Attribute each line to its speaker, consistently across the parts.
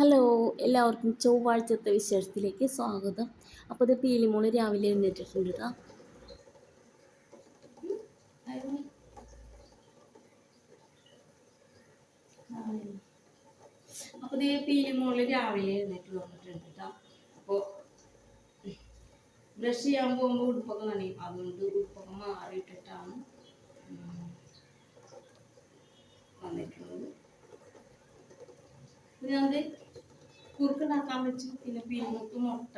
Speaker 1: Hello, എല്ലാവർക്കും ചൊവ്വാഴ്ചത്തെ വിശേഷത്തിലേക്ക് സ്വാഗതം. അപ്പോൾ ഇത് പീലിമോള് രാവിലെ എഴുന്നേറ്റിട്ടുണ്ട് കേട്ടോ. അപ്പോൾ ഇത് പീലിമോള് രാവിലെ എഴുന്നേറ്റ് വന്നിട്ടുണ്ട് കേട്ടോ. അപ്പോൾ ബ്രഷ് ചെയ്യാൻ പോകുമ്പോൾ ഉടുപ്പൊക്കെ നനയും, അതുകൊണ്ട് ഉടുപ്പൊക്കെ മാറിയിട്ടിട്ടാണ് വന്നിട്ടുള്ളത്. ഞാനത് കുറുക്കുണ്ടാക്കാൻ വെച്ചു. പിന്നെ പീലിമൂക്ക് മുട്ട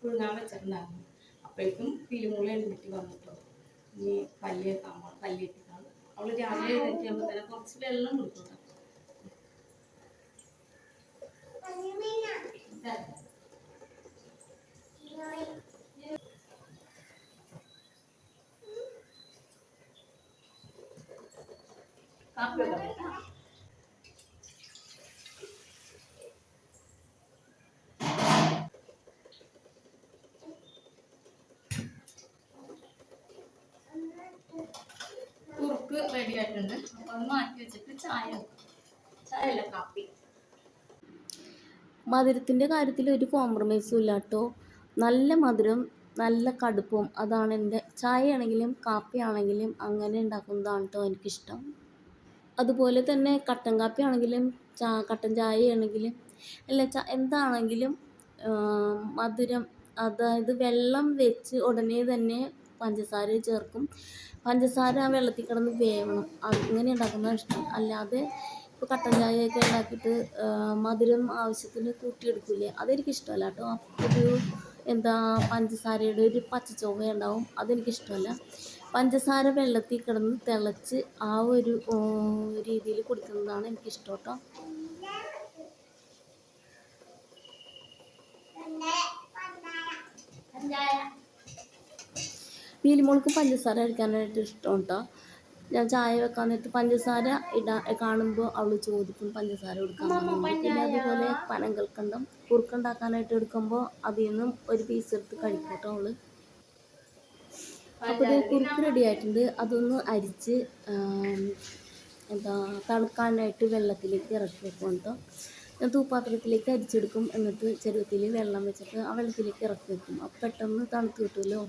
Speaker 1: പുഴുങ്ങാൻ വെച്ചിട്ടുണ്ടായിരുന്നു. അപ്പോഴേക്കും പീലിമൂള് എഴുന്നേറ്റ് വന്നിട്ടോ. ഇനി പല്ലിട്ടിട്ടാണ് അവള് രാവിലെ എഴുന്നേറ്റ് ആകുമ്പോൾ തന്നെ കുറച്ച് വെള്ളം കൊടുക്കും. കുറുക്ക് റെഡി ആയിട്ടുണ്ട്. അപ്പോൾ അത് മാറ്റി വെച്ചിട്ട് ചായ അല്ല കാപ്പി. മധുരത്തിൻ്റെ കാര്യത്തിൽ ഒരു കോംപ്രമൈസും ഇല്ല കേട്ടോ. നല്ല മധുരം, നല്ല കടുപ്പവും. അതാണ് എൻ്റെ ചായ ആണെങ്കിലും കാപ്പി ആണെങ്കിലും അങ്ങനെ ഉണ്ടാക്കുന്നതാണ് കേട്ടോ എനിക്കിഷ്ടം. അതുപോലെ തന്നെ കട്ടൻ കാപ്പി ആണെങ്കിലും കട്ടൻ ചായ ആണെങ്കിലും എന്താണെങ്കിലും മധുരം, അതായത് വെള്ളം വെച്ച് ഉടനെ തന്നെ പഞ്ചസാര ചേർക്കും. പഞ്ചസാര ആ വെള്ളത്തിൽ കിടന്ന് വേവണം, അങ്ങനെ ഉണ്ടാക്കുന്നതാണ് ഇഷ്ടം. അല്ലാതെ ഇപ്പോൾ കട്ടൻ ചായയൊക്കെ ഉണ്ടാക്കിയിട്ട് മധുരം ആവശ്യത്തിന് കൂട്ടിയെടുക്കില്ലേ, അതെനിക്കിഷ്ടമല്ല കേട്ടോ. ഒരു പഞ്ചസാരയുടെ ഒരു പച്ചച്ചൊവ്വ ഉണ്ടാവും, അതെനിക്കിഷ്ടമല്ല. പഞ്ചസാര വെള്ളത്തിൽ കിടന്ന് തിളച്ച് ആ ഒരു രീതിയിൽ കുടിക്കുന്നതാണ് എനിക്കിഷ്ടം കേട്ടോ. പീലിമോൾക്ക് പഞ്ചസാര കഴിക്കാനായിട്ട് ഇഷ്ടം കേട്ടോ. ഞാൻ ചായ വെക്കാൻ നേരത്ത് പഞ്ചസാര കാണുമ്പോൾ അവൾ ചോദിക്കും പഞ്ചസാര കൊടുക്കാൻ. പിന്നെ അതുപോലെ പനങ്കൽക്കണ്ടം കുറുക്കുണ്ടാക്കാനായിട്ട് എടുക്കുമ്പോൾ അതിൽ നിന്നും ഒരു പീസ് എടുത്ത് കഴിക്കും കേട്ടോ അവള്. അപ്പോൾ ഇത് കുറുക്ക് റെഡി ആയിട്ടുണ്ട്. അതൊന്ന് അരിച്ച് തണുക്കാനായിട്ട് വെള്ളത്തിലേക്ക് ഇറക്കി വെക്കും കേട്ടോ. ഞാൻ തൂപ്പാത്രത്തിലേക്ക് അരിച്ചെടുക്കും. എന്നിട്ട് ചെറുപ്പത്തിൽ വെള്ളം വെച്ചിട്ട് ആ വെള്ളത്തിലേക്ക് ഇറക്കി വെക്കും. അപ്പോൾ പെട്ടെന്ന് തണുത്ത് കിട്ടുമല്ലോ.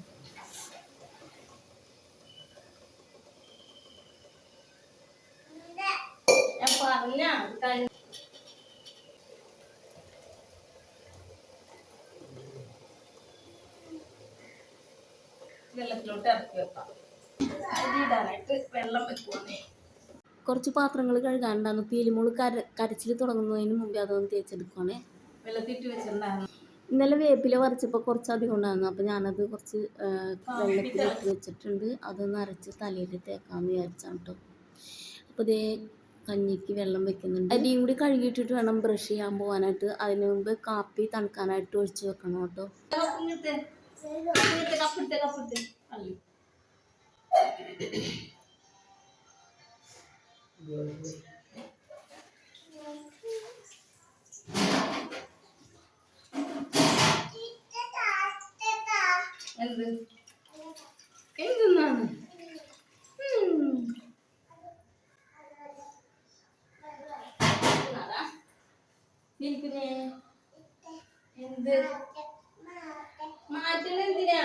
Speaker 1: വെള്ളത്തിലോട്ട് ഇറക്കി വെക്കാം. ഇടാനായിട്ട് വെള്ളം വെക്കുവാണേ. കുറച്ച് പാത്രങ്ങൾ കഴുകാനുണ്ടായിരുന്നു. പീലിമോള് കരച്ചിൽ തുടങ്ങുന്നതിന് മുമ്പേ അതൊന്ന് തേച്ചെടുക്കുവാണേ. വെള്ളത്തിട്ട് വെച്ചിട്ടുണ്ടായിരുന്നു. ഇന്നലെ വേപ്പില വരച്ചപ്പോൾ കുറച്ചധികം ഉണ്ടായിരുന്നു. അപ്പോൾ ഞാനത് കുറച്ച് വെള്ളത്തിലിട്ട് വെച്ചിട്ടുണ്ട്. അതൊന്ന് അരച്ച് തലയിൽ തേക്കാമെന്ന് വിചാരിച്ചാണ് കേട്ടോ. അപ്പോൾ ഇതേ കഞ്ഞിക്ക് വെള്ളം വെക്കുന്നുണ്ട്. അരിയും കൂടി കഴുകിയിട്ടിട്ട് വേണം ബ്രഷ് ചെയ്യാൻ പോകാനായിട്ട്. അതിന് മുമ്പ് കാപ്പി തണുക്കാനായിട്ട് ഒഴിച്ച് വെക്കണം കേട്ടോ. എന്താണ് എന്ത് മാറ്റം എന്തിനാ?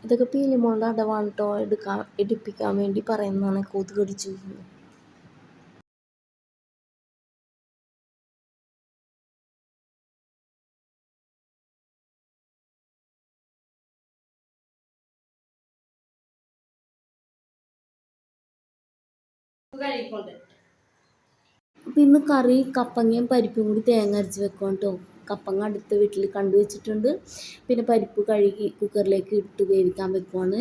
Speaker 1: ഇതൊക്കെ പീലിമോളുടെ അടവാണ് കേട്ടോ. എടുപ്പിക്കാൻ വേണ്ടി പറയുന്നതാണ്. കൊതുക് കടിച്ചു. അപ്പം ഇന്ന് കറി കപ്പങ്ങയും പരിപ്പും കൂടി തേങ്ങ അരച്ച് വെക്കാം കേട്ടോ. കപ്പങ്ങ അടുത്ത വീട്ടിൽ കണ്ടുവച്ചിട്ടുണ്ട്. പിന്നെ പരിപ്പ് കഴുകി കുക്കറിലേക്ക് ഇട്ട് വേവിക്കാൻ വെക്കുവാണ്.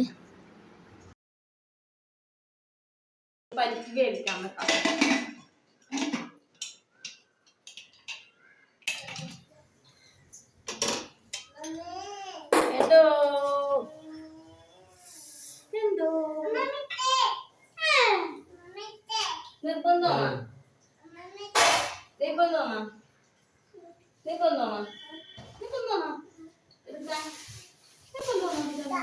Speaker 1: പരിപ്പ് വേവിക്കാൻ വെക്കാം. കൊന്നോണ നീ കൊന്നോണ നീ കൊന്നോണ എടുക്കാൻ നീ കൊന്നോണ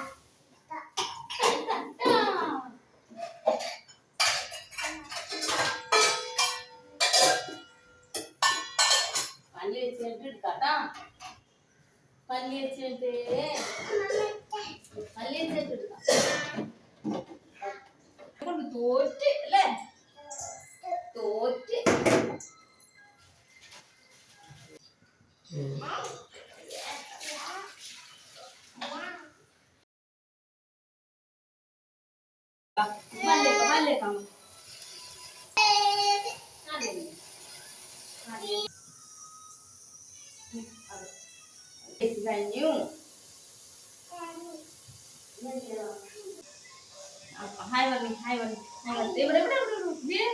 Speaker 1: പല്ലി വെച്ചിട്ട് എടുക്കാട്ടാ പല്ലി വെച്ചിട്ട് എടുക്കാം കൊണ്ട് തോറ്റ് അല്ലേ തോറ്റ് കഴിഞ്ഞു ഹായ് പറഞ്ഞേ ഹായ് പറഞ്ഞേ ഇവിടെ ഇവിടെ ഇവിടെ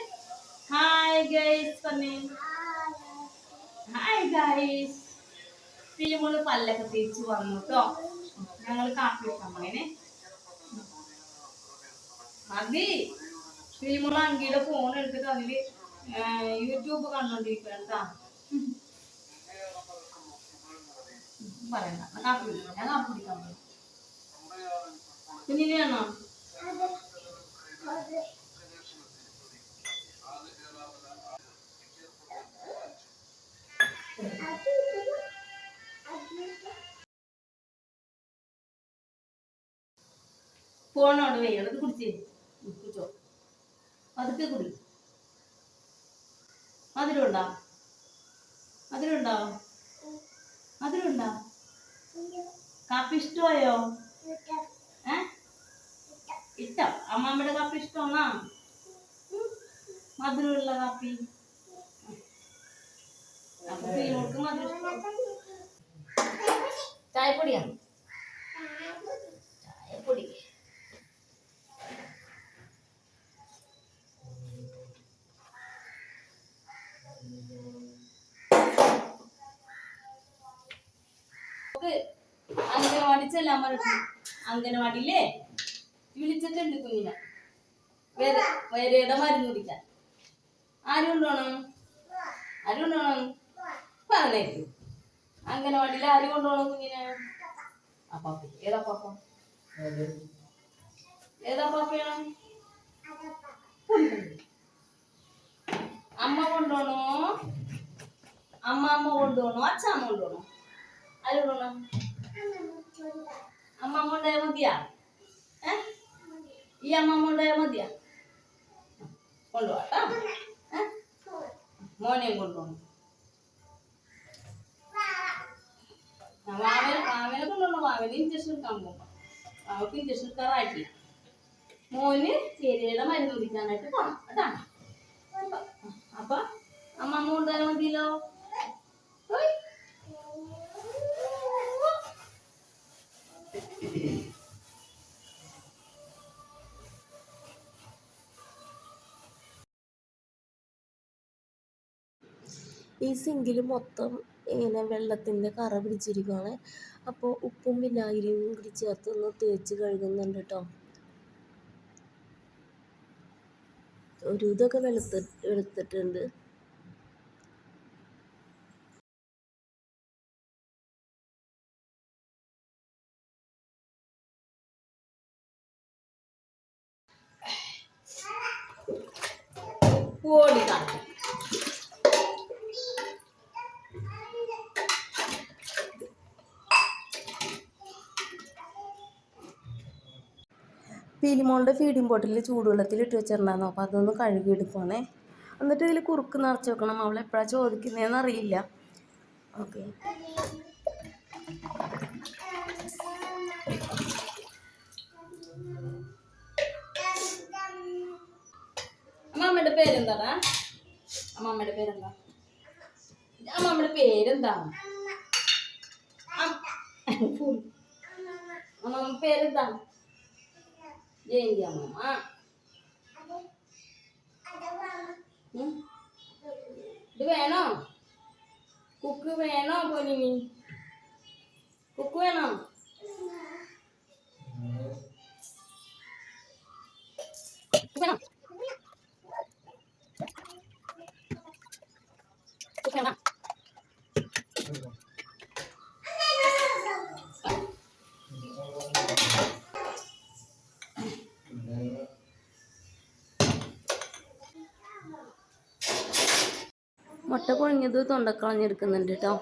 Speaker 1: ഹായ് ഗൈസ് പറഞ്ഞേ ഹായ് ഗൈസ് ഫിലിമോള് പല്ലൊക്കെ തേച്ച് വന്നു കേട്ടോ ഞങ്ങൾ കാപ്പി വെക്കാൻ പോണേനെ മതി ഫിലിമോള് അങ്കിയുടെ ഫോൺ എടുത്തിട്ട് അതില് യൂട്യൂബ് കണ്ടോണ്ടിരിക്കണ്ടാ പറയണ്ട കാപ്പി കുടിക്കാം ഞാൻ കാപ്പി കുടിക്കാൻ പോയി കുഞ്ഞിനെയാണോ ഫോണോട് വേണ്ടത് കുടിച്ചേ കുടിച്ചോ അതൊക്കെ കുടി അതിലുണ്ടോ അതിലുണ്ടോ അതിലുണ്ടോ കാപ്പി ഇഷ്ടമായോ ഇഷ്ടം അമ്മാമ്മയുടെ കാപ്പി ഇഷ്ടമാണോ മധുരമുള്ള കാപ്പി അപ്പൊ ഫിലിമോൾക്ക് മധുരം ചായപ്പൊടിയാണ് ചായപ്പൊടി അംഗനവാടി ചെല്ലാൻ പറഞ്ഞു അംഗനവാടിയില്ലേ വിളിച്ചിട്ടുണ്ട് കുഞ്ഞിനെ വേറെ മരുന്ന് കുടിക്കാൻ ആരും കൊണ്ടുപോണം പറഞ്ഞേക്കും അംഗനവാടിയിൽ ആരും കൊണ്ടുപോകണം കുഞ്ഞിനെ അപ്പാപ്പി ഏതാ പാപ്പയാണ് അമ്മ കൊണ്ടുപോകണോ അമ്മ കൊണ്ടുപോകണോ അച്ഛമ്മ കൊണ്ടുപോകണോ ആരും കൊണ്ടുപോകണം അമ്മ കൊണ്ടായ മതിയാ ഈ അമ്മ കൊണ്ടായ മതിയാ കൊണ്ടുപോട്ടാ മോനെയും കൊണ്ടുപോകണം മാവനെ കൊണ്ടുപോകണം മാവന് ഇഞ്ചക്ഷൻ എടുക്കാൻ പോകുമ്പോ അവർക്ക് ഇഞ്ചക്ഷൻ എടുക്കാറായിട്ടില്ല മോന് ചേരിയുടെ മരുന്ന് കുടിക്കാനായിട്ട് പോണം കേട്ടാ അപ്പൊ അമ്മ കൊണ്ടുപോയാൽ മതിയല്ലോ ഈ സിങ്കിൽ മൊത്തം ഇങ്ങനെ വെള്ളത്തിൻ്റെ കറ പിടിച്ചിരിക്കുകയാണ് അപ്പോൾ ഉപ്പും വിനാഗിരിയും കൂടി ചേർത്തൊന്ന് തേച്ച് കഴുകുന്നുണ്ട് കേട്ടോ ഒരു ഇതൊക്കെ വെളുത്തിട്ടുണ്ട് ഫിലിമോളുടെ ഫീഡിങ് ബോട്ടിൽ ചൂടുവെള്ളത്തിൽ ഇട്ട് വെച്ചിട്ടുണ്ടായിരുന്നു അപ്പോൾ അതൊന്ന് കഴുകിയെടുക്കുവാണേ എന്നിട്ട് ഇതിൽ കുറുക്ക് നിറച്ച് വെക്കണം അവൾ എപ്പോഴാണ് ചോദിക്കുന്നതെന്ന് അറിയില്ല ഓക്കെ അമ്മമ്മയുടെ പേരെന്താടാ അമ്മമ്മയുടെ പേരെന്താ അമ്മമ്മയുടെ പേരെന്താ അമ്മമ്മ പേരെന്താ ജയന്തി അമ്മമ്മ ഇത് വേണോ കുക്ക് വേണോ പൊന്നിനി കുക്ക് വേണോ വേണോ മുട്ട പുഴുങ്ങിയത് തൊണ്ടക്കളഞ്ഞെടുക്കുന്നുണ്ട് കേട്ടോ.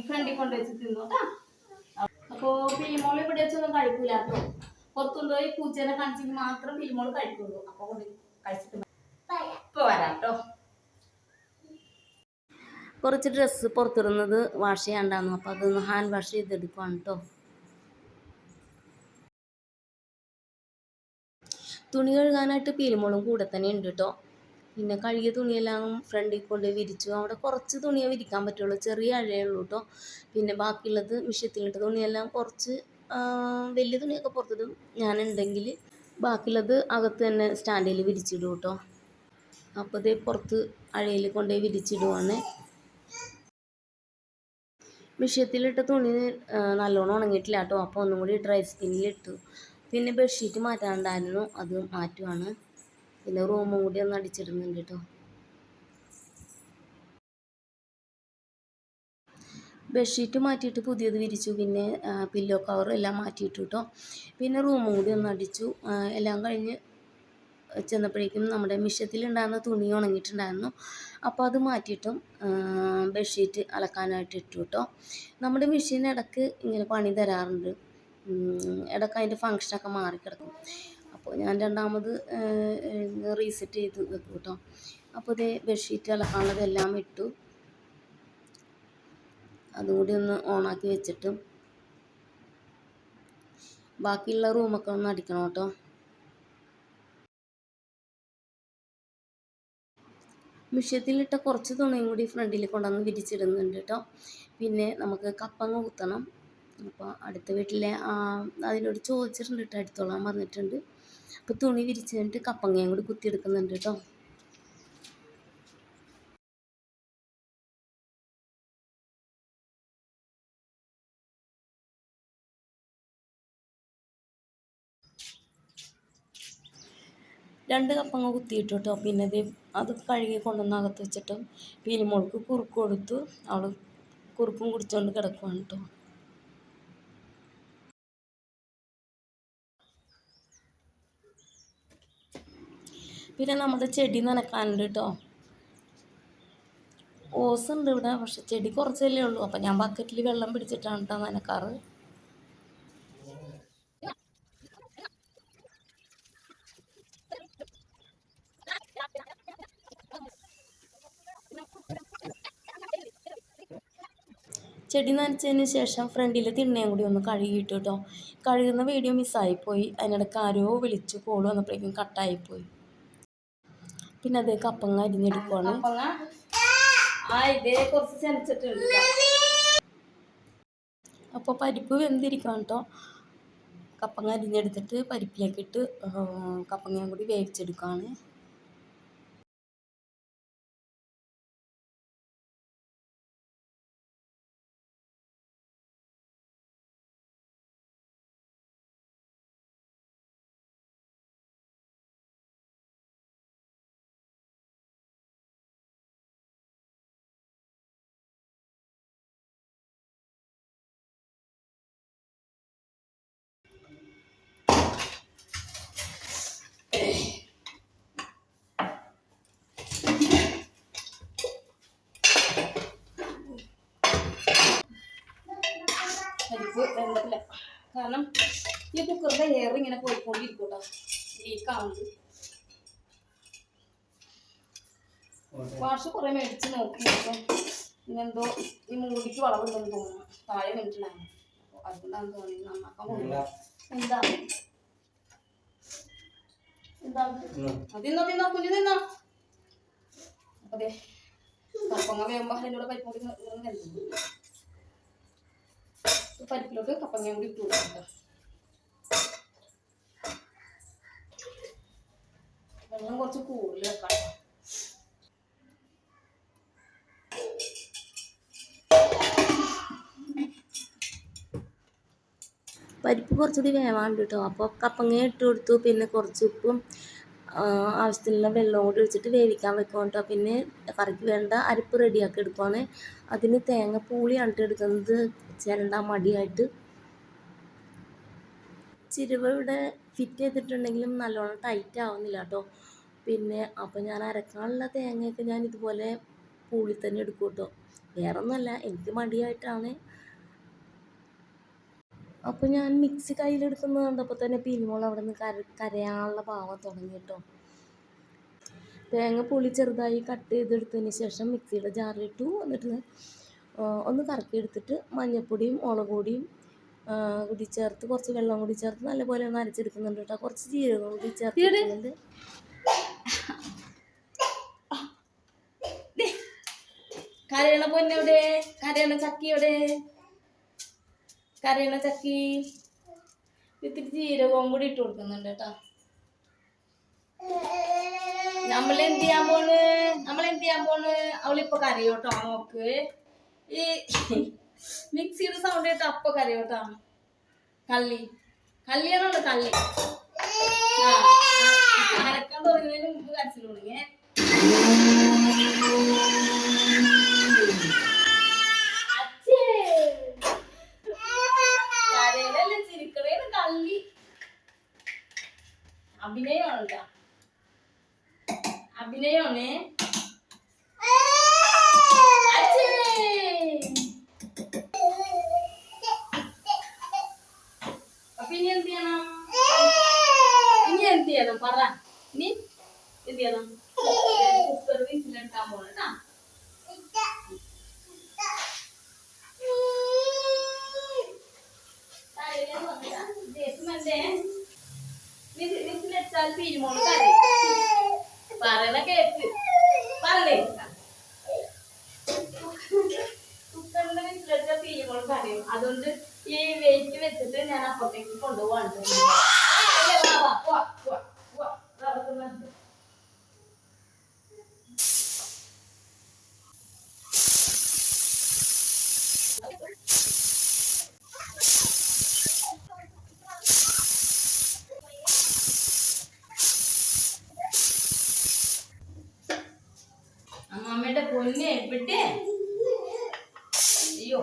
Speaker 1: ഫ്രണ്ടിൽ കൊണ്ടുവച്ച് തിന്നോട്ടാ. അപ്പോ പിരിമോള് ഇവിടെ വെച്ചൊന്നും കഴിക്കൂല കേട്ടോ. പുറത്തുകൊണ്ടുപോയി പൂച്ചേനെ കാണിച്ചെങ്കിൽ മാത്രം പിരിമോള് കഴിക്കുള്ളൂ. അപ്പൊ കൊണ്ട് കഴിച്ചിട്ട് ഇപ്പൊ വരാട്ടോ. കുറച്ച് ഡ്രസ്സ് പുറത്തിടുന്നത് വാഷ് ചെയ്യാണ്ടായിരുന്നു. അപ്പോൾ അതൊന്ന് ഹാൻഡ് വാഷ് ചെയ്തെടുക്കുവാണ് കേട്ടോ. തുണി കഴുകാനായിട്ട് പീലിമോളും കൂടെ തന്നെ ഉണ്ട് കേട്ടോ. പിന്നെ കഴുകിയ തുണിയെല്ലാം ഫ്രണ്ടിൽ കൊണ്ട് വിരിച്ചു. അവിടെ കുറച്ച് തുണിയെ വിരിക്കാൻ പറ്റുള്ളൂ, ചെറിയ അഴയുള്ളൂ കേട്ടോ. പിന്നെ ബാക്കിയുള്ളത് മിഷ്യത്തിലിട്ട തുണിയെല്ലാം കുറച്ച് വലിയ തുണിയൊക്കെ പുറത്തിടും ഞാനുണ്ടെങ്കിൽ. ബാക്കിയുള്ളത് അകത്ത് തന്നെ സ്റ്റാൻഡിൽ വിരിച്ചിടും കേട്ടോ. അപ്പോൾ ഇതേ പുറത്ത് അഴയിൽ കൊണ്ടുപോയി വിരിച്ചിടുവാണ്. മിഷ്യത്തിലിട്ട തുണി നല്ലോണം ഉണങ്ങിയിട്ടില്ല കേട്ടോ. അപ്പോൾ ഒന്നും കൂടി ഡ്രൈ സ്പിന്നിലിട്ടു. പിന്നെ ബെഡ്ഷീറ്റ് മാറ്റാനുണ്ടായിരുന്നു, അത് മാറ്റുവാണ്. പിന്നെ റൂമും കൂടി ഒന്ന് അടിച്ചിടുന്നുണ്ട് കേട്ടോ. ബെഡ്ഷീറ്റ് മാറ്റിയിട്ട് പുതിയത് വിരിച്ചു. പിന്നെ പില്ലോ കവർ എല്ലാം മാറ്റിയിട്ടു കേട്ടോ. പിന്നെ റൂമും കൂടി ഒന്ന് അടിച്ചു. എല്ലാം കഴിഞ്ഞ് ചെന്നപ്പോഴേക്കും നമ്മുടെ മിഷ്യത്തിലുണ്ടായിരുന്ന തുണി ഉണങ്ങിയിട്ടുണ്ടായിരുന്നു. അപ്പോൾ അത് മാറ്റിയിട്ടും ബെഡ്ഷീറ്റ് അലക്കാനായിട്ട് ഇട്ടു കേട്ടോ. നമ്മുടെ മെഷീൻ ഇടയ്ക്ക് ഇങ്ങനെ പണി തരാറുണ്ട്. ഇടയ്ക്ക് അതിൻ്റെ ഫങ്ഷനൊക്കെ മാറിക്കിടക്കും. അപ്പോൾ ഞാൻ രണ്ടാമത് റീസെറ്റ് ചെയ്ത് വെക്കും കേട്ടോ. അപ്പോൾ ഇതേ ബെഡ്ഷീറ്റ് അലക്കാനുള്ളതെല്ലാം ഇട്ടു. അതുകൂടി ഒന്ന് ഓണാക്കി വെച്ചിട്ട് ബാക്കിയുള്ള റൂമൊക്കെ ഒന്ന് അടിക്കണം കേട്ടോ. മിഷ്യത്തിലിട്ട കുറച്ച് തുണിയും കൂടി ഫ്രണ്ടിൽ കൊണ്ടുവന്ന് വിരിച്ചിടുന്നുണ്ട് കേട്ടോ. പിന്നെ നമുക്ക് കപ്പങ്ങ കുത്തണം. അപ്പോൾ അടുത്ത വീട്ടിലെ അതിനോട് ചോദിച്ചിട്ടുണ്ട് കേട്ടോ, എടുത്തോളാൻ പറഞ്ഞിട്ടുണ്ട്. അപ്പോൾ തുണി വിരിച്ച് കഴിഞ്ഞിട്ട് കപ്പങ്ങയും കൂടി കുത്തിയെടുക്കുന്നുണ്ട് കേട്ടോ. രണ്ട് കപ്പങ്ങ കുത്തിയിട്ടു കേട്ടോ. പിന്നെ അത് കഴുകി കൊണ്ടുവന്ന് അകത്ത് വെച്ചിട്ടും പീലിമോൾക്ക് കുറുക്ക് കൊടുത്തു. അവൾ കുറുക്കും കുടിച്ചുകൊണ്ട് കിടക്കുവാണ് കേട്ടോ. പിന്നെ നമ്മുടെ ചെടി നനക്കാനുണ്ട് കേട്ടോ. ഓസുണ്ട് ഇവിടെ, പക്ഷെ ചെടി കുറച്ചല്ലേ ഉള്ളൂ. അപ്പം ഞാൻ ബക്കറ്റിൽ വെള്ളം പിടിച്ചിട്ടാണ് കേട്ടോ നനക്കാറ്. ചെടി നനച്ചതിന് ശേഷം ഫ്രണ്ടിൽ തിണ്ണയും കൂടി ഒന്ന് കഴുകിയിട്ടു കേട്ടോ. കഴുകുന്ന വീഡിയോ മിസ്സായിപ്പോയി. അതിനിടയ്ക്ക് ആരോ വിളിച്ചു, കോൾ വന്നപ്പോഴേക്കും കട്ടായിപ്പോയി. പിന്നെ അതേ കപ്പങ്ങ അരിഞ്ഞെടുക്കുവാണ്. അപ്പോൾ പരിപ്പ് വെന്തിരിക്കണം കേട്ടോ. കപ്പങ്ങ അരിഞ്ഞെടുത്തിട്ട് പരിപ്പിലേക്കിട്ട് കപ്പങ്ങയും കൂടി വേവിച്ചെടുക്കുകയാണ്. പരിപ്പ് വെള്ളത്തില്ല, കാരണം ഈ കുക്കറിൻ്റെ എയർ ഇങ്ങനെ പോയിക്കൊണ്ടിരിക്കും കേട്ടോ, ലീക്കാവുന്നത്. വാഷ് കുറേ മേടിച്ച് നോക്കി നോക്കാം. ഇങ്ങനെന്തോ ഈ മൂടിക്ക് വളവുണ്ടെന്ന് തോന്നുന്നു, താഴെ വെച്ചിട്ടുണ്ടായിരുന്നു. അപ്പോൾ അതുകൊണ്ടാണ് തോന്നി നന്നാക്കാൻ പോകുന്നത്. എന്താ അതിന്നോ കുഞ്ഞു നിന്നോ. അതെ കപ്പങ്ങ വേകുമ്പോൾ അതിനോട് പരിപ്പ് കൂടി വെന്തു. പരിപ്പിലോട്ട് കപ്പങ്ങയും കൂടി ഇട്ട് കൊടുക്കാം. വെള്ളം കുറച്ച് കൂടുതൽ വെക്കാം. പരിപ്പ് കുറച്ചുകൂടി വേവാണ്ട് കേട്ടോ. അപ്പോൾ കപ്പങ്ങ ഇട്ട് കൊടുത്തു. പിന്നെ കുറച്ച് ഉപ്പും ആവശ്യത്തിനുള്ള വെള്ളവും കൂടി ഒഴിച്ചിട്ട് വേവിക്കാൻ വെക്കും കേട്ടോ. പിന്നെ കറിക്ക് വേണ്ട അരപ്പ് റെഡിയാക്കി എടുക്കുവാണ്. അതിന് തേങ്ങ പൂളിയാണ് എടുക്കുന്നത്, ചിരണ്ടാൻ മടിയായിട്ട്. ചിരുവ ഇവിടെ ഫിറ്റ് ചെയ്തിട്ടുണ്ടെങ്കിലും നല്ലോണം ടൈറ്റ് ആവുന്നില്ല കേട്ടോ. പിന്നെ അപ്പോൾ ഞാൻ അരക്കാനുള്ള തേങ്ങയൊക്കെ ഞാൻ ഇതുപോലെ പൂളി തന്നെ എടുക്കും കേട്ടോ. വേറെ ഒന്നുമല്ല, എനിക്ക് മടിയായിട്ടാണ്. അപ്പോൾ ഞാൻ മിക്സി കയ്യിലെടുക്കുന്നത് കണ്ടപ്പോൾ തന്നെ പിരിമോൾ അവിടെ നിന്ന് കരയാനുള്ള ഭാവം തുടങ്ങി കേട്ടോ. തേങ്ങ പുളി ചെറുതായി കട്ട് ചെയ്തെടുത്തതിന് ശേഷം മിക്സിയുടെ ജാറിലിട്ടു. എന്നിട്ട് ഒന്ന് കറക്കി എടുത്തിട്ട് മഞ്ഞൾപ്പൊടിയും മുളക് പൊടിയും കൂടി ചേർത്ത് കുറച്ച് വെള്ളം കൂടി ചേർത്ത് നല്ലപോലെ ഒന്ന് അരച്ചെടുക്കുന്നുണ്ട് കേട്ടോ. കുറച്ച് ജീരകം കൂടി ചേർത്തിട്ടുണ്ട്. കരയണ പൊന്നെവിടെ? കരയണ ചക്കി എവിടെ? കരയണ ചക്കി. ഇത്തിരി ജീരകവും കൂടി ഇട്ട് കൊടുക്കുന്നുണ്ട് കേട്ടോ. നമ്മളെന്ത് ചെയ്യാൻ പോണ്? അവളിപ്പോ കരയോട്ടോ. നോക്ക്, ഈ മിക്സിയുടെ സൗണ്ട് കേട്ടോ അപ്പൊ കരയോട്ടോ. കള്ളിയാണോ കള്ളി? അരക്കാൻ തുടങ്ങുന്നതിന് മുമ്പ് കരച്ചിൽ തുടങ്ങിയേ. കരയിലല്ലേ ചിരിക്കണേന്ന് കള്ളി. അഭിനയമാണോ? അഭിനയമാണേ. ഇനി എന്ത് ചെയ്യണം? പറ. ഇനി എന്ത് ചെയ്യണം? കുക്കർ വിസിലെടുക്കാൻ പോണ. വിസിലെടുത്താൽ പിരിമോള് കറി പറയണ കേക്ക് പറഞ്ഞേ. കുക്കറിന്റെ വിസിലെടുത്താൽ പിരിമോള് കറിയും. അതുകൊണ്ട് ഈ വെയിറ്റ് വെച്ചിട്ട് ഞാൻ അപ്പുറത്തേക്ക് കൊണ്ടുപോകാൻ. അമ്മമ്മയുടെ പൊന്നെ എവിടെ? അയ്യോ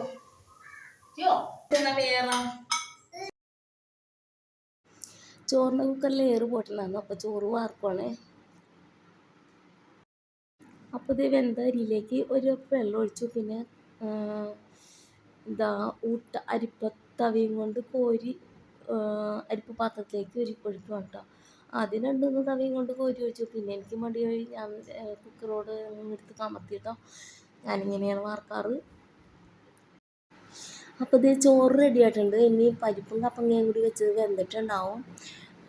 Speaker 1: വേറെ ചോറിന് കുക്കറിൽ ഏറ് പോയിട്ടുണ്ടായിരുന്നു. അപ്പോൾ ചോറ് വാർക്കുവാണേ. അപ്പോൾ ഇത് വെന്ത അരിയിലേക്ക് ഒരു വെള്ളം ഒഴിച്ചു. പിന്നെ അരിപ്പ തവിയും കൊണ്ട് കോരി അരിപ്പ് പാത്രത്തിലേക്ക് ഒഴിക്കും കേട്ടോ. ആദ്യം 2-3 തവിയും കൊണ്ട് കോരി ഒഴിച്ചു. പിന്നെ എനിക്ക് മടിയായി, ഞാൻ കുക്കറോട് എടുത്ത് കമത്തിയിട്ടോ. ഞാനിങ്ങനെയാണ് വാർക്കാറ്. അപ്പോൾ ഇത് ചോറ് റെഡി ആയിട്ടുണ്ട്. ഇനി പരിപ്പും കപ്പങ്ങയും കൂടി വെച്ചത് വെന്തിട്ടുണ്ടാവും.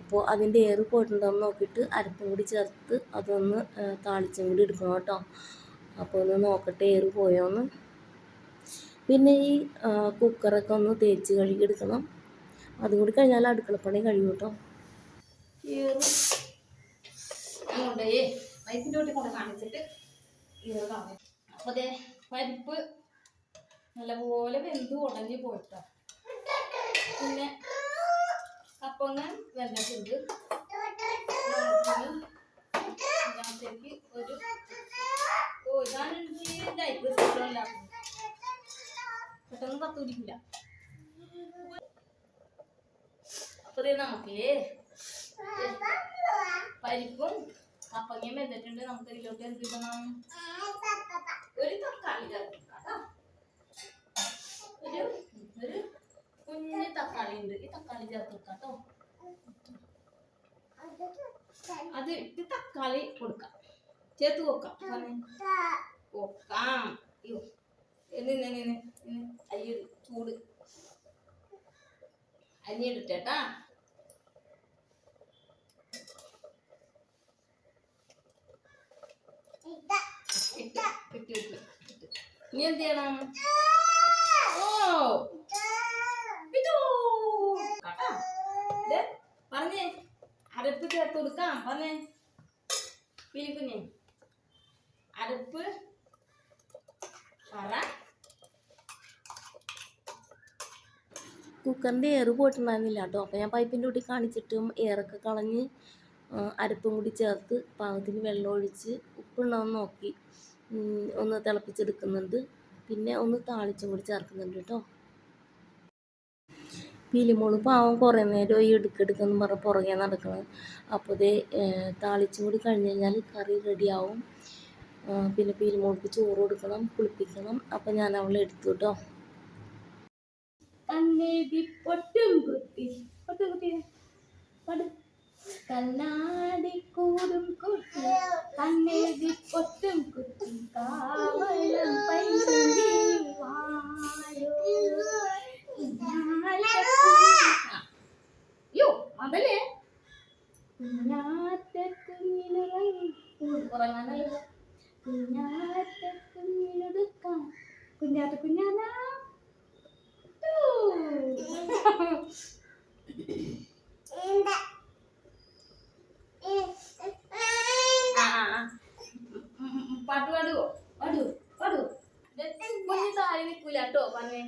Speaker 1: അപ്പോൾ അതിൻ്റെ ഏറ് പോയിട്ടുണ്ടോയെന്ന് നോക്കിയിട്ട് അരപ്പും കൂടി ചേർത്ത് അതൊന്ന് താളിച്ചും കൂടി എടുക്കണം കേട്ടോ. അപ്പോൾ ഒന്ന് നോക്കട്ടെ ഏറ് പോയോന്ന്. പിന്നെ ഈ കുക്കറൊക്കെ ഒന്ന് തേച്ച് കഴുകി എടുക്കണം. അതും കൂടി കഴിഞ്ഞാൽ അടുക്കളപ്പണി കഴിയും കേട്ടോ. ഏറ് അങ്ങോട്ടേ വൈപ്പിൻ്റെ വീട്ടിൽ കൊണ്ട് കാണിച്ചിട്ട് ഏറ് കാണും. അപ്പോൾ അതെ പരിപ്പ് നല്ലപോലെ വെന്ത് ഉടഞ്ഞ് പോയിട്ടോ. പിന്നെ കപ്പങ്ങ വെന്തിട്ടുണ്ട്. ഇതിനകത്തേക്ക് ഒരു പെട്ടെന്ന് പത്ത് പിടിക്കില്ല. അപ്പൊ നമുക്ക് പരിപ്പും കപ്പങ്ങയും വെന്തിട്ടുണ്ട്. നമുക്ക് ഇതിലോട്ട് എന്ത് ചെയ്യണം? ഒരു തക്കാളി ചേർക്കാം. ഒരു കുഞ്ഞ് തക്കാളി ഉണ്ട്. ഈ തക്കാളി ചേർത്ത് വെക്കാട്ടോ. അത് ഇട്ട് തക്കാളി കൊടുക്കാം, ചേർത്ത് വെക്കാം. അയ്യോ അയ്യോ ചൂട് അരിഞ്ഞിട്ടേട്ടാ. ഇനി എന്ത് ചെയ്യണം? പറഞ്ഞേ അരപ്പ് ചേർത്ത് കൊടുക്കാം. പറഞ്ഞേ പിരിക്കുഞ്ഞെ അരപ്പ് പറ. കുക്കറിൻ്റെ എയർ പോയിട്ടുണ്ടായിരുന്നില്ല കേട്ടോ. അപ്പോൾ ഞാൻ പൈപ്പിൻ്റെ കൂട്ടി കാണിച്ചിട്ടും എയറൊക്കെ കളഞ്ഞ് അരപ്പും കൂടി ചേർത്ത് പാകത്തിന് വെള്ളം ഒഴിച്ച് ഉപ്പുണ്ടാവും നോക്കി ഒന്ന് തിളപ്പിച്ചെടുക്കുന്നുണ്ട്. പിന്നെ ഒന്ന് താളിച്ചും കൂടി ചേർക്കുന്നുണ്ട് കേട്ടോ. പീലിമോള് പാവം കുറേ നേരം ഈ എടുക്കെടുക്കെന്ന് പറഞ്ഞ് പുറകെ നടക്കണം. അപ്പോൾ ഇത് താളിച്ചും കൂടി കഴിഞ്ഞ് കഴിഞ്ഞാൽ കറി റെഡിയാവും. പിന്നെ പീലിമോൾക്ക് ചോറ് കൊടുക്കണം, കുളിപ്പിക്കണം. അപ്പം ഞാൻ അവളെ എടുത്തു കേട്ടോ. പൊട്ടും കുത്തി പൊട്ടും കുത്തി കണ്ണാടി കൂടും കുത്തി കണ്ണേതി പൊട്ടും കുത്തി കാവളം പൈസി വായോ യോ അതല്ലേ കുഞ്ഞാറ്റ കുഞ്ഞിനുറങ്ങി ഉറങ്ങാനല്ലോ കുഞ്ഞാറ്റ കുഞ്ഞിനെടുക്കാം കുഞ്ഞാറ്റ കുഞ്ഞാനാ പാട്ട് പാടുവോ പാടുവോ പാടുവോ കുഞ്ഞ് താഴെ നിൽക്കൂല കേട്ടോ പറഞ്ഞേ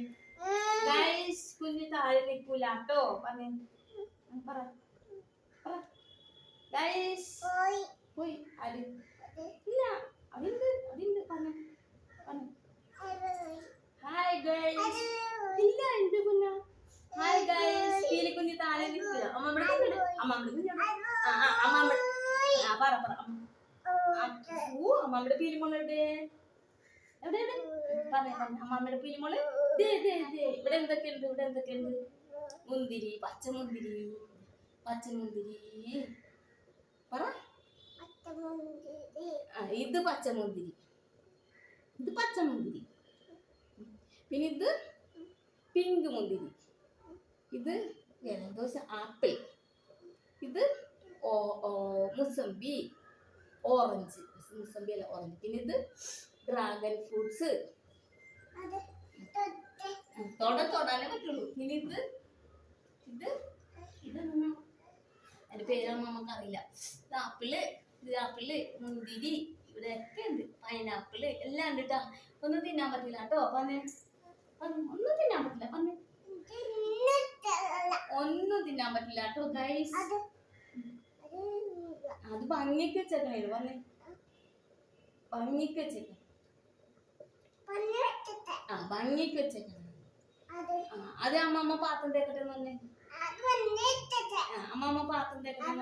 Speaker 1: ഗൈസ് കുഞ്ഞ് താഴെ നിൽക്കൂല കേട്ടോ പറഞ്ഞേ പറ ഗൈസ് പോയി ആര് ഇല്ല അതിണ്ട് അതിണ്ട് പറഞ്ഞേ പറഞ്ഞേ ഹായ് ഗൈസ് ഇല്ല എന്ത് കുഞ്ഞ ഹായ് ഗൈസ് പീലി കുഞ്ഞ് താഴെ നിൽക്കില്ല അമ്മമ്മയുടെ കുഞ്ഞിട് അമ്മമ്മയുടെ കുഞ്ഞിട് അമ്മമ്മ പറ പറ അമ്മമ്മയുടെ പീലിമോളുടെ എവിടെ പറഞ്ഞേ പറഞ്ഞേ അമ്മമ്മയുടെ പീലിമോള് ഇവിടെ എന്തൊക്കെയുണ്ട് ഇവിടെ എന്തൊക്കെയുണ്ട് മുന്തിരി പച്ചമുന്തിരി പറ ഇത് പച്ചമുന്തിരി പിന്നെ ഇത് പിങ്ക് മുന്തിരി ഇത് ജലദോശ ആപ്പിൾ ഇത് മുസമ്പി ഓറഞ്ച് മുസമ്പി അല്ല ഓറഞ്ച് പിന്നെ ഇത് ഡ്രാഗൺ ഫ്രൂട്ട്സ് തൊടാനേ പറ്റുള്ളൂ പിന്നെ ഇത് അതിന്റെ പേരൊന്നും നമുക്കറിയില്ല ഇത് ആപ്പിള് മുന്തിരി ഇവിടെയൊക്കെ ഉണ്ട് പൈനാപ്പിള് എല്ലാം ഉണ്ട് കേട്ടോ ഒന്നും തിന്നാൻ പറ്റില്ല കേട്ടോ പറഞ്ഞേ ഒന്നും തിന്നാൻ പറ്റില്ല പറഞ്ഞേ ഒന്നും തിന്നാൻ പറ്റില്ല കേട്ടോ ഗൈസ് അത് ഭംഗിക്ക് വെച്ചേക്കണേ പറഞ്ഞേ ഭംഗിക്ക് വെച്ചേക്കണം ഭംഗിക്ക് വെച്ചേക്കണം അത് അമ്മമ്മ പാത്രം തേക്കട്ടെ പറഞ്ഞേ അമ്മമ്മ പാത്രം തേക്കട്ടെ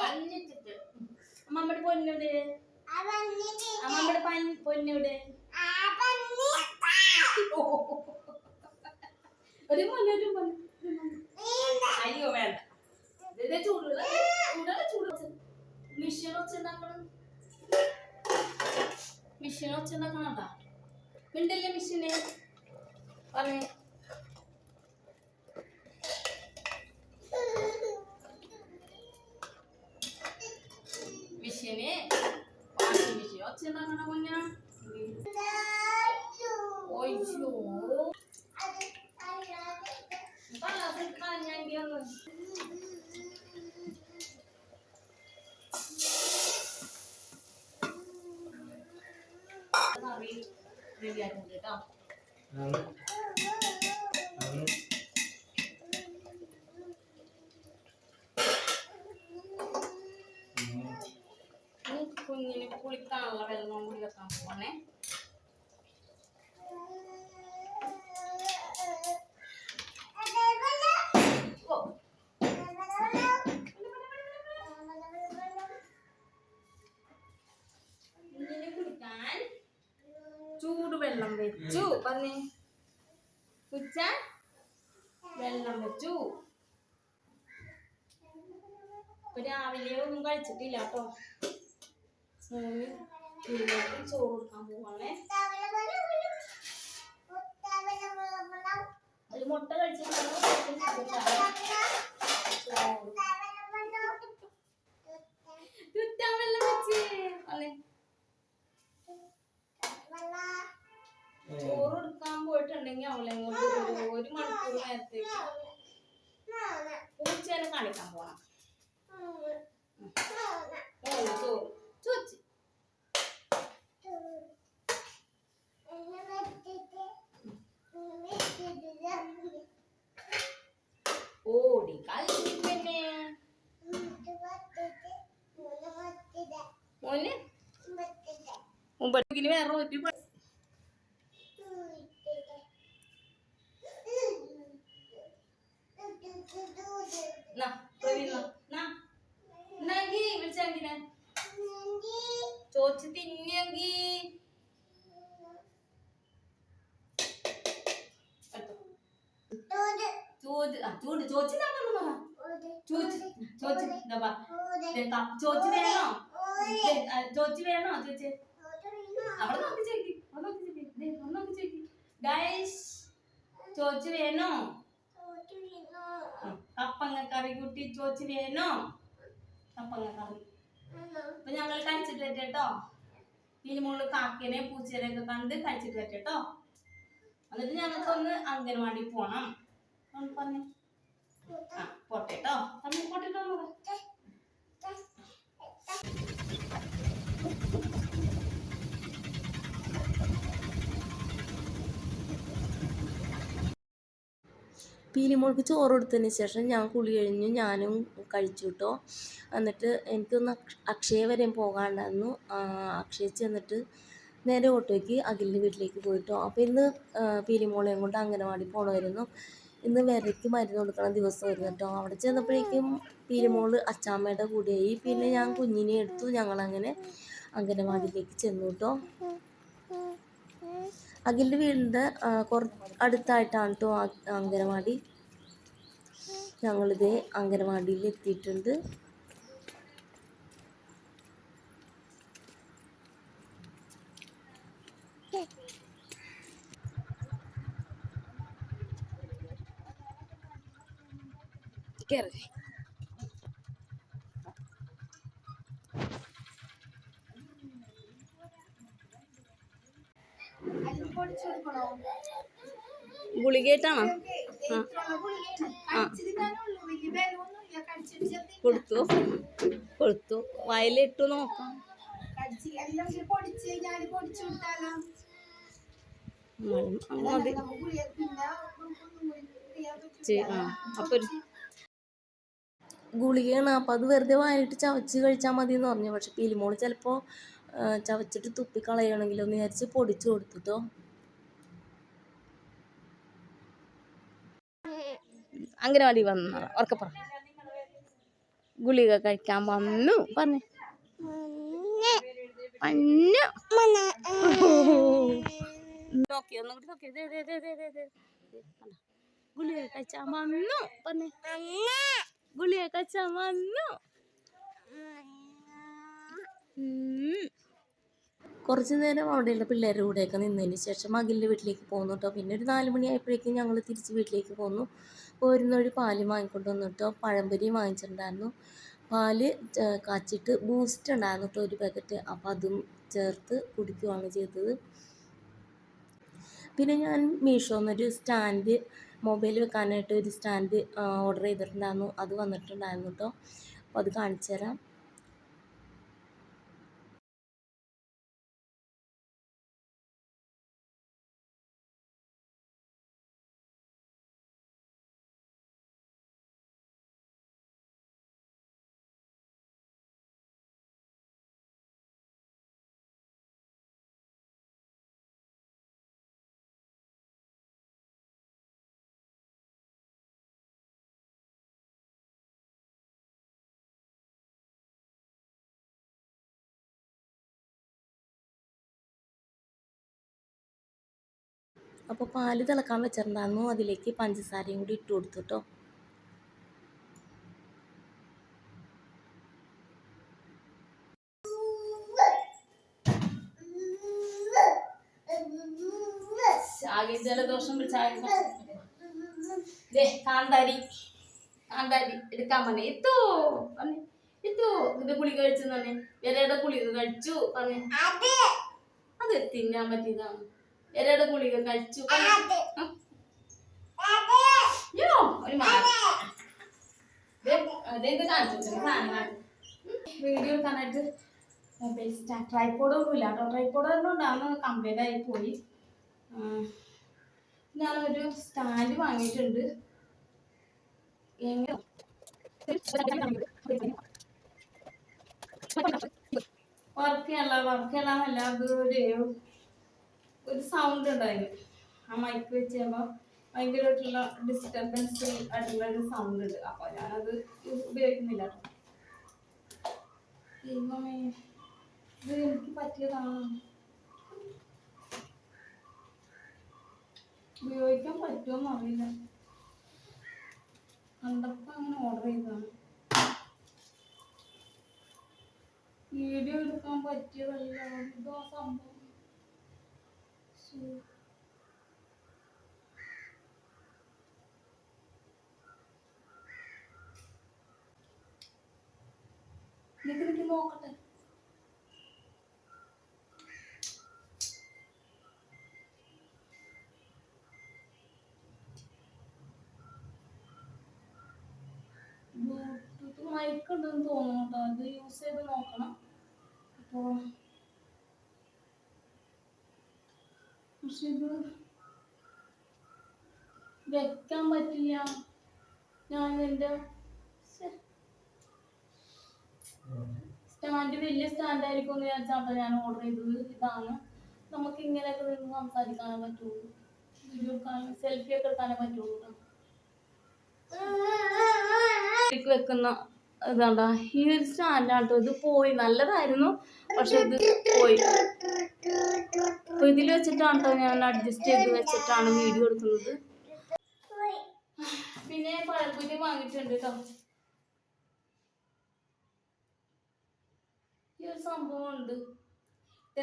Speaker 1: വന്നിട്ടിട്ട് അമ്മമ്മയുടെ പൊന്നിവിടെ അമ്മമ്മയുടെ പൊന്നിവിടെ ഒരു മോനെ അയ്യോ വേണ്ട ചൂടുള്ള മിഷൻ വെച്ചുണ്ടാക്കണം മിണ്ടല്ലേ മിഷനെ പറഞ്ഞേ മിഷനെ വാഷിംഗ് മിഷൻ വെച്ചുണ്ടാക്കണ കുഞ്ഞ ഒയ്യോ റെഡിയായിട്ടുണ്ട് കേട്ടോ കുഞ്ഞിന് കുളിക്കാനുള്ള വെള്ളം കൂടി വെക്കാൻ പോവാണേ ചൂടുവെള്ളം വെച്ചു പറഞ്ഞേ ഉച്ച വെള്ളം വെച്ചു ഇപ്പൊ രാവിലെ ഒന്നും കഴിച്ചിട്ടില്ല കേട്ടോ ചോറ് കൊടുക്കാൻ പോവാണേ ഒരു മുട്ട കഴിച്ചിട്ടുണ്ടോ ചുറ്റാൻ വെള്ളം വെച്ച് അല്ലേ ചോറ് എടുക്കാൻ പോയിട്ടുണ്ടെങ്കിൽ അവളെങ്ങോട്ട് ഒരു മണിക്കൂർ നേരത്തേക്ക് പൂച്ചേനെ കാണിക്കാൻ പോണം ചോറ് ചോദിച്ചു വേറെ ഒരു വിളിച്ചെങ്കിനെ ചോദിച്ച് തിന്നെങ്കി ചോദിച്ചു വേണോ ചോദിച്ചു വേണോ ചോദിച്ചേ അവിടെ നോക്കി ചോദിക്കും ഗൈസ് ചോദിച്ചു വേണോ കപ്പങ്ങ കറി കുട്ടി ചോദിച്ചു വേണോ കപ്പങ്ങ കറി അപ്പൊ ഞങ്ങൾ കഴിച്ചിട്ട് വരട്ടോ ഇതിന് മുകളിൽ കാക്കേനെ പൂച്ചേനെയൊക്കെ കണ്ട് കഴിച്ചിട്ട് വരട്ടോ എന്നിട്ട് ഞങ്ങൾക്കൊന്ന് അംഗൻവാടി പോണം പറഞ്ഞു പോട്ടെട്ടോ പോട്ടെട്ടോ പീലിമോൾക്ക് ചോറ് കൊടുത്തതിന് ശേഷം ഞാൻ കുളി കഴിഞ്ഞു ഞാനും കഴിച്ചു കേട്ടോ. എന്നിട്ട് എനിക്കൊന്ന് അക്ഷയ വരെ പോകാണ്ടായിരുന്നു. അക്ഷയ ചെന്നിട്ട് നേരെ ഓട്ടോയ്ക്ക് അഖിലിൻ്റെ വീട്ടിലേക്ക് പോയിട്ടോ. അപ്പോൾ ഇന്ന് പീലിമോളെയും കൊണ്ട് അംഗനവാടി പോകണമായിരുന്നു. ഇന്ന് വിരയ്ക്ക് മരുന്ന് കൊടുക്കണ ദിവസമായിരുന്നു കേട്ടോ. അവിടെ ചെന്നപ്പോഴേക്കും പീലിമോള് അച്ചാമ്മയുടെ കൂടെയായി. പിന്നെ ഞാൻ കുഞ്ഞിനെ എടുത്തു. ഞങ്ങളങ്ങനെ അംഗനവാടിയിലേക്ക് ചെന്നു കേട്ടോ. അഖിലിൻ്റെ വീടിൻ്റെ അടുത്തായിട്ടാണ് കേട്ടോ അംഗനവാടി. ഞങ്ങളിതേ അംഗനവാടിയിൽ എത്തിയിട്ടുണ്ട്. ഗുളികേട്ടാണോ? കൊടുത്തു വയലിട്ടു നോക്കാം. അപ്പൊ ഗുളികയാണ്. അപ്പം അത് വെറുതെ വായിലിട്ട് ചവച്ച് കഴിച്ചാൽ മതി എന്ന് പറഞ്ഞു. പക്ഷെ പീലിമോള് ചിലപ്പോൾ ചവച്ചിട്ട് തുപ്പിക്കളയണമെങ്കിലോ എന്ന് വിചാരിച്ച് പൊടിച്ചു കൊടുത്തിട്ടോ. അംഗനവാടി വന്ന ഉറക്കപ്പുറ ഗുളിക കഴിക്കാൻ വന്നു പറഞ്ഞു നോക്കി ഒന്നും കൂടി നോക്കി ഗുളിക കഴിച്ചാൻ വന്നു പറഞ്ഞു ഗുളിക കഴിച്ചാൻ വന്നു. കുറച്ച് നേരം അവിടെയുള്ള പിള്ളേരുടെ കൂടെയൊക്കെ നിന്നതിന് ശേഷം അഖിലിൻ്റെ വീട്ടിലേക്ക് പോന്നു കേട്ടോ. പിന്നെ ഒരു 4 മണിയായപ്പോഴേക്കും ഞങ്ങൾ തിരിച്ച് വീട്ടിലേക്ക് പോന്നു. പോരുന്നൊരു പാല് വാങ്ങിക്കൊണ്ട് വന്നു കേട്ടോ. പഴംപൊരിയും വാങ്ങിച്ചിട്ടുണ്ടായിരുന്നു. പാല് കാച്ചിട്ട് ബൂസ്റ്റ് ഉണ്ടായിരുന്നു കേട്ടോ ഒരു പാക്കറ്റ്. അപ്പോൾ അതും ചേർത്ത് കുടിക്കുകയാണ് ചെയ്തത്. പിന്നെ ഞാൻ മീഷോന്നൊരു സ്റ്റാൻഡ് മൊബൈൽ വെക്കാനായിട്ട് ഒരു സ്റ്റാൻഡ് ഓർഡർ ചെയ്തിട്ടുണ്ടായിരുന്നു. അത് വന്നിട്ടുണ്ടായിരുന്നു കേട്ടോ. അപ്പോൾ അത് കാണിച്ചു തരാം. അപ്പോൾ പാല് തിളക്കാൻ വെച്ചിട്ടുണ്ടായിരുന്നു. അതിലേക്ക് പഞ്ചസാരയും കൂടി ഇട്ട് കൊടുത്തു കേട്ടോ. ആകെ ജലദോഷം കാന്താരി എടുക്കാൻ പറഞ്ഞു. എത്തോ ഇത് ഗുളിക കഴിച്ചു തന്നെ വേറെ ഗുളിക കഴിച്ചു പറഞ്ഞു. അത് തിന്നാൻ പറ്റിയതാണ്. എരയുടെ ഗുളിക കഴിച്ചു. വീഡിയോ എടുക്കാനായിട്ട് മൊബൈൽ ട്രൈപോഡൊന്നും ഇല്ല കേട്ടോ. ട്രൈപോഡ് ഉണ്ടാകുന്ന കംപ്ലീറ്റ് ആയി പോയി. ഞാനൊരു സ്റ്റാൻഡ് വാങ്ങിയിട്ടുണ്ട്. വർക്ക് ചെയ്യാനല്ല അത് ഒരു സൗണ്ട് ഉണ്ടായിരുന്നു. ആ മൈക്ക് വെച്ച് കഴിയുമ്പോൾ ഭയങ്കരമായിട്ടുള്ള ഡിസ്റ്റർബൻസ് ആയിട്ടുള്ള ഒരു സൗണ്ട് ഉണ്ട്. അപ്പൊ ഞാനത് ഉപയോഗിക്കുന്നില്ല. ദൈവമേ, ഇത് എനിക്ക് പറ്റിയതാണ്, ഉപയോഗിക്കാൻ പറ്റുമോന്ന് അറിയില്ല. കണ്ടപ്പോ അങ്ങനെ ഓർഡർ ചെയ്തതാണ്. വീഡിയോ എടുക്കാൻ പറ്റിയതല്ല ഇതോ സംഭവം. നിനക്ക് നോക്കട്ടെ. ബ്ലൂടൂത്ത് മൈക്ക് ഉണ്ടെന്ന് തോന്നുന്നു കേട്ടോ. അത് യൂസ് ചെയ്ത് നോക്കണം. അപ്പോൾ പക്ഷെ ഇത് വെക്കാൻ പറ്റില്ല. ഞാൻ എൻ്റെ സ്റ്റാൻഡ് വലിയ സ്റ്റാൻഡായിരിക്കും എന്ന് വിചാരിച്ചാട്ടോ ഞാൻ ഓർഡർ ചെയ്തത്. ഇതാണ്. നമുക്ക് ഇങ്ങനെയൊക്കെ നിന്ന് സംസാരിക്കാനേ പറ്റുള്ളൂ, വീഡിയോ എടുക്കാനും സെൽഫി ഒക്കെ എടുക്കാനേ പറ്റുള്ളൂ. വെക്കുന്ന ഇതാണ്ടാ ഈ ഒരു സ്റ്റാൻഡാട്ടോ. ഇത് പോയി, നല്ലതായിരുന്നു പക്ഷെ ഇത് പോയി. അപ്പൊ ഇതിൽ വെച്ചിട്ടാട്ടോ ഞാൻ അഡ്ജസ്റ്റ് ചെയ്ത് വെച്ചിട്ടാണ് വീഡിയോ എടുക്കുന്നത്. പിന്നെ പഴക്കുറ്റി വാങ്ങിയിട്ടുണ്ട് കേട്ടോ. ഈ ഒരു സംഭവം ഉണ്ട്.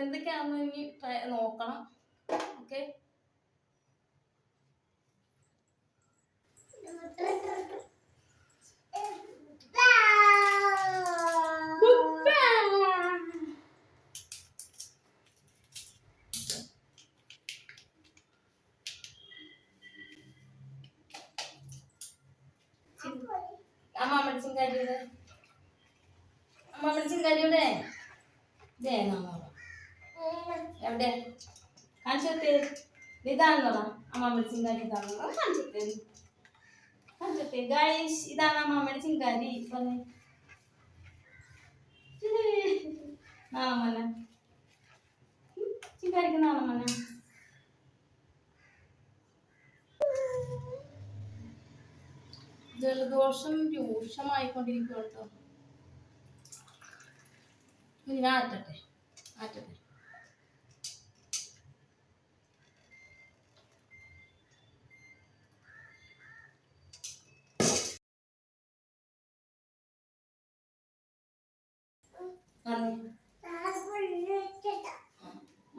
Speaker 1: എന്തൊക്കെയാണെന്ന് ഇനി നോക്കണം. ഓക്കെ, അമ്മമ്മയുടെ ചിങ്കാരിയുടെ എവിടെ കാണിച്ചെത്തി. ഇതാണെന്നോടാ അമ്മമ്മയുടെ ചിങ്കാരി. ഇതാണെന്നോ കാണിച്ചെത്തി ഗൈസ്. ഇതാണ് അമ്മമ്മയുടെ ചിങ്കാരി. പറഞ്ഞേ നാളമന ചിങ്കാരിക്ക് നാളമന. ജലദോഷം രൂക്ഷമായിക്കൊണ്ടിരിക്കും കേട്ടോ. ആറ്റട്ടെ ആറ്റട്ടെ.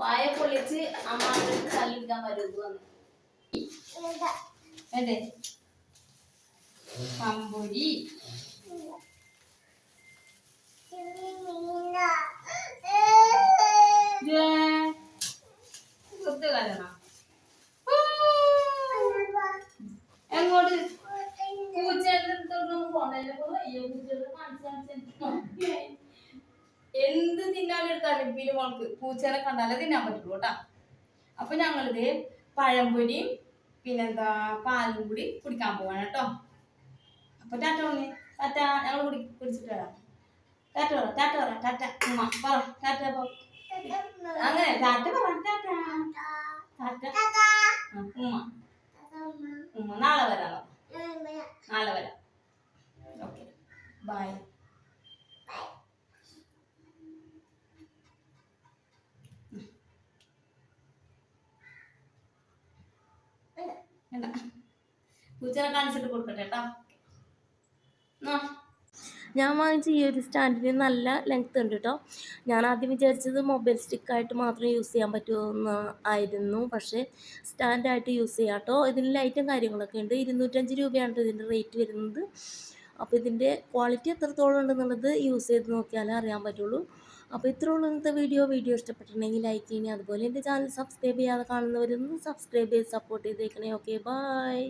Speaker 1: വായ പൊളിച്ച് അമ്മാന്റെ കല്ലെടുക്കാൻ വരുന്നത് വന്നു. അതെ പമ്പൊരി എങ്ങോട്ട് പൂച്ചേട്ടൊന്നും പോണല്ലോ. എന്ത് തിന്നാനെടുത്താലും പിന്നെ മോൾക്ക് പൂച്ചേനെ കണ്ടാലേ തിന്നാൻ പറ്റുള്ളൂ കേട്ടാ. അപ്പൊ ഞങ്ങളിത് പഴംപൊരിയും പിന്നെന്താ പാലും കൂടി കുടിക്കാൻ പോവാണ് കേട്ടോ. അപ്പൊ ടാറ്റ പറഞ്ഞേ. ടാറ്റ. ഞങ്ങൾ കുടിച്ചിട്ട് വരാം. ടാറ്റ പറ, ടാറ്റ പറ, ടാറ്റ ഉമ്മ പറ, ടാറ്റ പോ. അങ്ങനെ ടാറ്റ പറ, ടാറ്റ ടാറ്റ ഉമ്മ ഉമ്മ. നാളെ വരാം, നാളെ വരാം. Okay, bye. പൂച്ചനെ കാണിച്ചിട്ട് കൊടുക്കട്ടെ കേട്ടോ. ഞാൻ വാങ്ങിച്ച ഈ ഒരു സ്റ്റാൻഡിന് നല്ല ലെങ്ത് ഉണ്ട് കേട്ടോ. ഞാൻ ആദ്യം വിചാരിച്ചത് മൊബൈൽ സ്റ്റിക്കായിട്ട് മാത്രം യൂസ് ചെയ്യാൻ പറ്റുമെന്ന് ആയിരുന്നു. പക്ഷേ സ്റ്റാൻഡായിട്ട് യൂസ് ചെയ്യാം കേട്ടോ. ഇതിന് ലൈറ്റും കാര്യങ്ങളൊക്കെ ഉണ്ട്. 205 രൂപയാണ് ഇതിൻ്റെ റേറ്റ് വരുന്നത്. അപ്പോൾ ഇതിൻ്റെ ക്വാളിറ്റി എത്രത്തോളം ഉണ്ടെന്നുള്ളത് യൂസ് ചെയ്ത് നോക്കിയാലേ അറിയാൻ പറ്റുള്ളൂ. അപ്പോൾ ഇത്രയുള്ള ഇന്നത്തെ വീഡിയോ ഇഷ്ടപ്പെട്ടിട്ടുണ്ടെങ്കിൽ ലൈക്ക് ചെയ്യണേ. അതുപോലെ എൻ്റെ ചാനൽ സബ്സ്ക്രൈബ് ചെയ്യാതെ കാണുന്നവരൊന്ന് സബ്സ്ക്രൈബ് ചെയ്ത് സപ്പോർട്ട് ചെയ്തേക്കണേ. Okay, by.